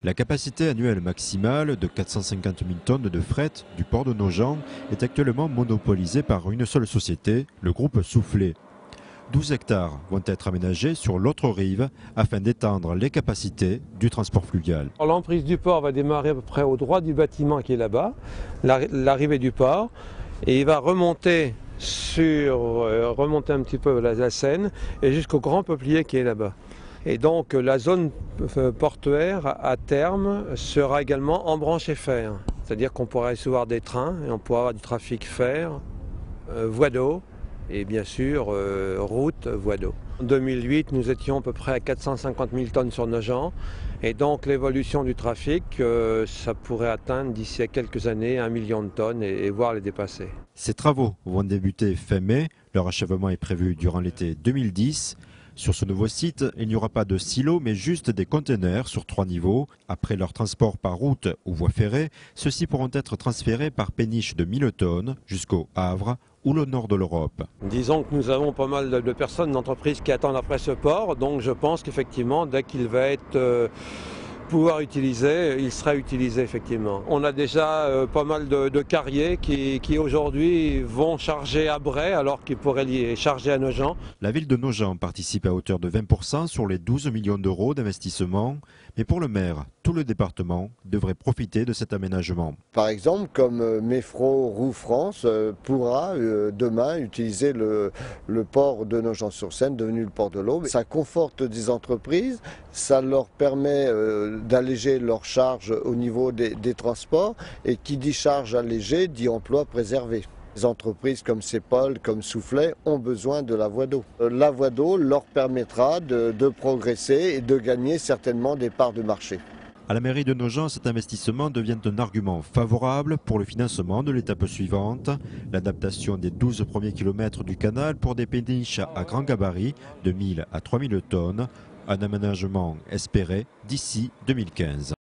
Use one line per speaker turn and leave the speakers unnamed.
La capacité annuelle maximale de 450 000 tonnes de fret du port de Nogent est actuellement monopolisée par une seule société, le groupe Soufflet. 12 hectares vont être aménagés sur l'autre rive afin d'étendre les capacités du transport fluvial.
L'emprise du port va démarrer à peu près au droit du bâtiment qui est là-bas, l'arrivée du port, et il va remonter un petit peu la Seine et jusqu'au grand peuplier qui est là-bas. Et donc la zone portuaire à terme sera également embranchée fer. C'est-à-dire qu'on pourra recevoir des trains et on pourra avoir du trafic fer, voie d'eau et bien sûr route, voie d'eau. En 2008, nous étions à peu près à 450 000 tonnes sur Nogent. Et donc l'évolution du trafic, ça pourrait atteindre d'ici à quelques années 1 million de tonnes et voire les dépasser.
Ces travaux vont débuter fin mai. Leur achèvement est prévu durant l'été 2010. Sur ce nouveau site, il n'y aura pas de silos, mais juste des containers sur 3 niveaux. Après leur transport par route ou voie ferrée, ceux-ci pourront être transférés par péniche de 1000 tonnes jusqu'au Havre ou le nord de l'Europe.
Disons que nous avons pas mal de personnes, d'entreprises qui attendent après ce port, donc je pense qu'effectivement, dès qu'il va être pouvoir utiliser, il sera utilisé effectivement. On a déjà pas mal de carriers qui aujourd'hui vont charger à Bray alors qu'ils pourraient les charger à Nogent.
La ville de Nogent participe à hauteur de 20% sur les 12 millions d'euros d'investissement, mais pour le maire, tout le département devrait profiter de cet aménagement.
Par exemple, comme Meffro Roue France pourra demain utiliser le port de Nogent-sur-Seine, devenu le port de l'Aube. Ça conforte des entreprises, ça leur permet d'alléger leurs charges au niveau des transports, et qui dit charge allégée dit emploi préservé. Les entreprises comme Cepol, comme Soufflet ont besoin de la voie d'eau. La voie d'eau leur permettra de progresser et de gagner certainement des parts de marché.
À la mairie de Nogent, cet investissement devient un argument favorable pour le financement de l'étape suivante, l'adaptation des 12 premiers kilomètres du canal pour des péniches à grand gabarit de 1000 à 3000 tonnes, un aménagement espéré d'ici 2015.